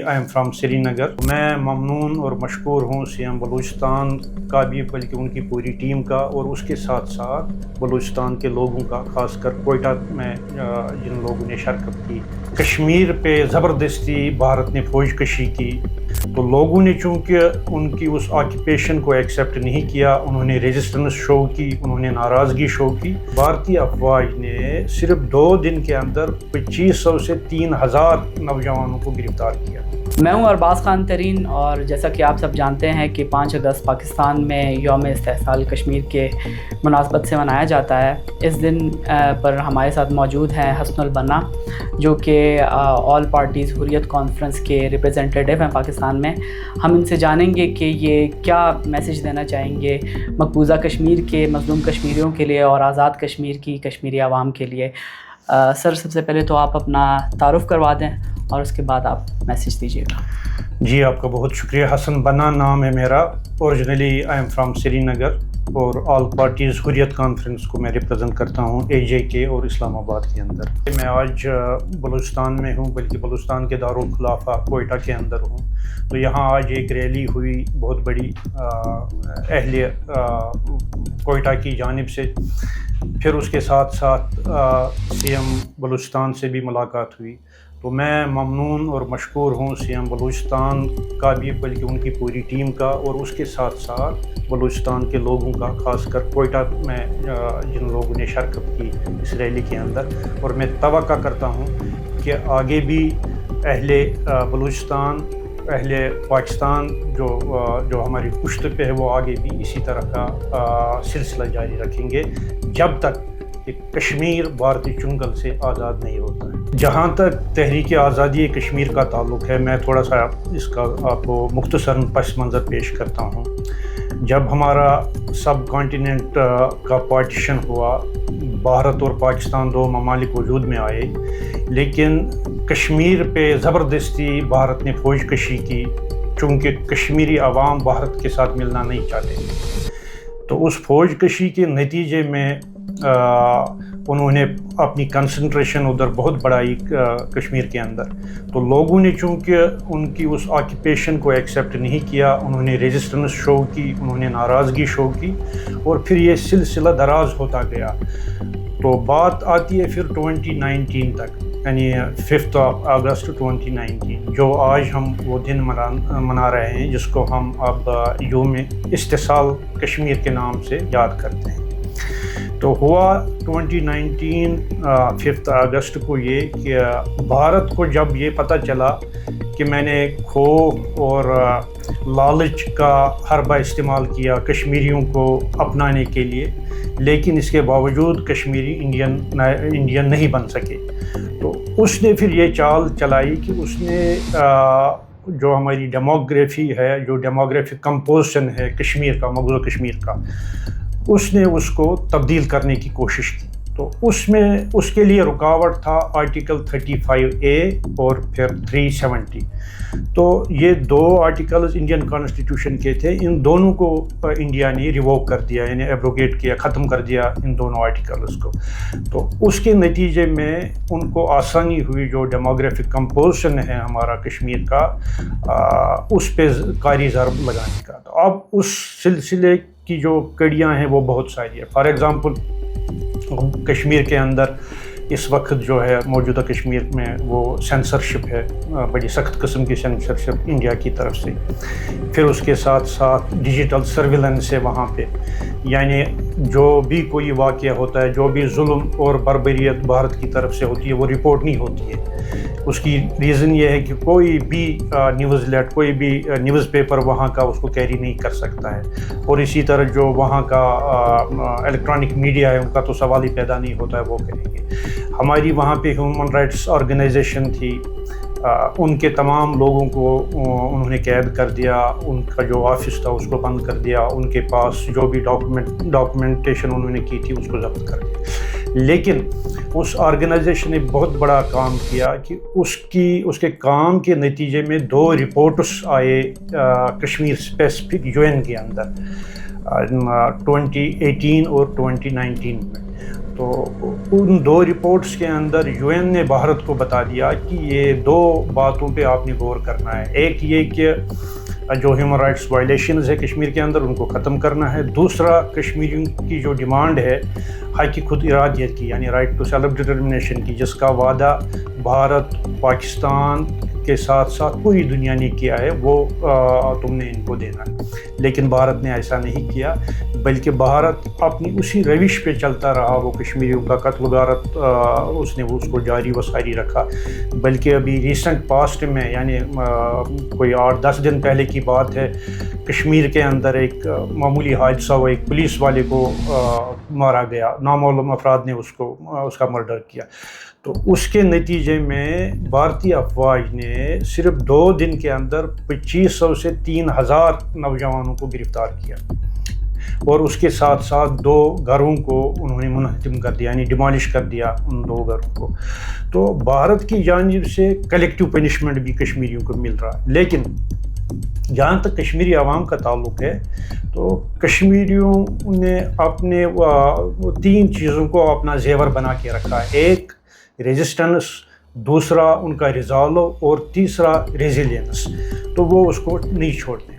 I am from Shri नगर। मैं ममनून और मशकूर हूँ सीएम बलूचिस्तान का भी, बल्कि उनकी पूरी टीम का, और उसके साथ साथ बलूचिस्तान के लोगों का, खासकर कोयटा में जिन लोगों ने शिरकत की। कश्मीर पे ज़बरदस्ती भारत ने फौज कशी की, तो लोगों ने चूँकि उनकी उस ऑक्यूपेशन को एक्सेप्ट नहीं किया, उन्होंने रेजिस्टेंस शो की, उन्होंने नाराज़गी शो की। भारतीय अफवाज ने सिर्फ 2 दिन के अंदर 2500 से 3000 नौजवानों को गिरफ्तार किया। मैं हूं अरबाज खान तरीन, और जैसा कि आप सब जानते हैं कि 5 अगस्त पाकिस्तान में यौम इस्तेहसाल कश्मीर के मुनासबत से मनाया जाता है। इस दिन पर हमारे साथ मौजूद हैं हसनुल बन्ना, जो कि ऑल पार्टीज़ हुर्रियत कॉन्फ्रेंस के रिप्रेजेंटेटिव हैं पाकिस्तान में। हम इनसे जानेंगे कि ये क्या मैसेज देना चाहेंगे मकबूजा कश्मीर के मज़लूम कश्मीरियों के लिए और आज़ाद कश्मीर की कश्मीरी आवाम के लिए। सर, सबसे पहले तो आप अपना तारुफ़ करवा दें और उसके बाद आप मैसेज दीजिएगा। जी, आपका बहुत शुक्रिया। हसन बन्ना नाम है मेरा। Originally I am from Srinagar, और ऑल पार्टीज़ हुर्रियत कॉन्फ्रेंस को मैं रिप्रेजेंट करता हूँ AJK और इस्लामाबाद के अंदर। मैं आज बलूचिस्तान में हूँ, बल्कि बलूचिस्तान के दारुल खुलाफा कोयटा के अंदर हूँ। तो यहाँ आज एक रैली हुई बहुत बड़ी अहले कोयटा की जानिब से। फिर उसके साथ साथ सीएम बलूचिस्तान से भी मुलाकात हुई। तो मैं ममनून और मशकूर हूँ सीएम बलूचिस्तान का भी, बल्कि उनकी पूरी टीम का, और उसके साथ साथ बलूचिस्तान के लोगों का, खासकर कोयटा में जिन लोगों ने शिरकत की इस रैली के अंदर। और मैं तवक्का करता हूँ कि आगे भी अहले बलूचिस्तान, अहले पाकिस्तान जो हमारी पुश्त पे है, वो आगे भी इसी तरह का सिलसिला जारी रखेंगे जब तक कि कश्मीर भारतीय चुंगल से आज़ाद नहीं होता है। जहाँ तक तहरीक आज़ादी कश्मीर का ताल्लुक़ है, मैं थोड़ा सा इसका आपको मुख्तसरन पस मंज़र पेश करता हूँ। जब हमारा सब कॉन्टिनेंट का पार्टीशन हुआ, भारत और पाकिस्तान 2 ममालिक वजूद में आए, लेकिन कश्मीर पे ज़बरदस्ती भारत ने फौज कशी की, चूँकि कश्मीरी अवाम भारत के साथ मिलना नहीं चाहते। तो उस फौज कशी के नतीजे में उन्होंने अपनी कंसंट्रेशन उधर बहुत बढ़ाई कश्मीर के अंदर। तो लोगों ने चूँकि उनकी उस ऑक्यूपेशन को एक्सेप्ट नहीं किया, उन्होंने रेजिस्टेंस शो की, उन्होंने नाराज़गी शो की, और फिर ये सिलसिला दराज होता गया। तो बात आती है फिर 2019 तक, यानी 5 अगस्त 2019, जो आज हम वो दिन मना रहे हैं, जिसको हम अब यौम इस्तेहसाल कश्मीर के नाम से याद करते हैं। तो हुआ 2019 5 अगस्त को ये कि भारत को जब ये पता चला कि मैंने खौफ और लालच का हरबा इस्तेमाल किया कश्मीरियों को अपनाने के लिए, लेकिन इसके बावजूद कश्मीरी इंडियन नहीं बन सके, तो उसने फिर ये चाल चलाई कि उसने जो हमारी डेमोग्राफी है, जो डेमोग्राफिक कंपोजिशन है कश्मीर का, मकबूजा कश्मीर का, उसने उसको तब्दील करने की कोशिश की। तो उसमें उसके लिए रुकावट था आर्टिकल 35A और फिर 370। तो ये 2 आर्टिकल्स इंडियन कॉन्स्टिट्यूशन के थे, इन दोनों को इंडिया ने रिवोक कर दिया, यानी एब्रोगेट किया, ख़त्म कर दिया इन दोनों आर्टिकल्स को। तो उसके नतीजे में उनको आसानी हुई जो डेमोग्राफिक कंपोजिशन है हमारा कश्मीर का, उस पर कारी ज़रब लगाने का। तो अब उस सिलसिले की जो कड़ियाँ हैं वो बहुत सारी है। फॉर एग्ज़ाम्पल, कश्मीर के अंदर इस वक्त जो है मौजूदा कश्मीर में वो सेंसरशिप है, बड़ी सख्त किस्म की सेंसरशिप इंडिया की तरफ से। फिर उसके साथ साथ डिजिटल सर्विलेंस है वहाँ पे, यानी जो भी कोई वाक़या होता है, जो भी जुल्म और बर्बरियत भारत की तरफ से होती है, वो रिपोर्ट नहीं होती है। उसकी रीज़न ये है कि कोई भी न्यूज़लेट, कोई भी न्यूज़ पेपर वहाँ का उसको कैरी नहीं कर सकता है। और इसी तरह जो वहाँ का इलेक्ट्रॉनिक मीडिया है, उनका तो सवाल ही पैदा नहीं होता है, वो करेंगे। हमारी वहाँ पे ह्यूमन राइट्स ऑर्गेनाइजेशन थी, उनके तमाम लोगों को उन्होंने कैद कर दिया, उनका जो ऑफिस था उसको बंद कर दिया, उनके पास जो भी डॉक्यूमेंटेशन उन्होंने की थी उसको जब्त कर दिया। लेकिन उस ऑर्गेनाइजेशन ने बहुत बड़ा काम किया कि उसके काम के नतीजे में 2 रिपोर्ट्स आए कश्मीर स्पेसिफिक UN के अंदर 2018 और 2019 में। تو ان 2 رپورٹس کے اندر UN نے بھارت کو بتا دیا کہ یہ 2 باتوں پہ آپ نے غور کرنا ہے. ایک یہ کہ جو ہیومن رائٹس وائلیشنز ہے کشمیر کے اندر ان کو ختم کرنا ہے. دوسرا کشمیریوں کی جو ڈیمانڈ ہے حق خود ارادیت کی یعنی رائٹ ٹو سیلف ڈٹرمنیشن کی، جس کا وعدہ بھارت پاکستان کے ساتھ ساتھ پوری دنیا نے کیا ہے، وہ تم نے ان کو دینا ہے. لیکن بھارت نے ایسا نہیں کیا، بلکہ بھارت اپنی اسی روش پہ چلتا رہا. وہ کشمیریوں کا قتل و غارت اس نے اس کو جاری و ساری رکھا. بلکہ ابھی ریسنٹ پاسٹ میں یعنی کوئی 8-10 دن پہلے کی بات ہے، کشمیر کے اندر ایک معمولی حادثہ ہوا، ایک پولیس والے کو مارا گیا، نامعلوم افراد نے اس کا مرڈر کیا. تو اس کے نتیجے میں بھارتی افواج نے صرف 2 دن کے اندر 2500 سے 3000 نوجوانوں کو گرفتار کیا، اور اس کے ساتھ ساتھ 2 گھروں کو انہوں نے منہدم کر دیا یعنی ڈیمالش کر دیا ان 2 گھروں کو. تو بھارت کی جانب سے کلیکٹیو پنشمنٹ بھی کشمیریوں کو مل رہا ہے. لیکن جہاں تک کشمیری عوام کا تعلق ہے تو کشمیریوں نے اپنے 3 چیزوں کو اپنا زیور بنا کے رکھا ہے. ایک ریزسٹنس، دوسرا ان کا ریزالو، اور تیسرا ریزیلینس. تو وہ اس کو نہیں چھوڑتے.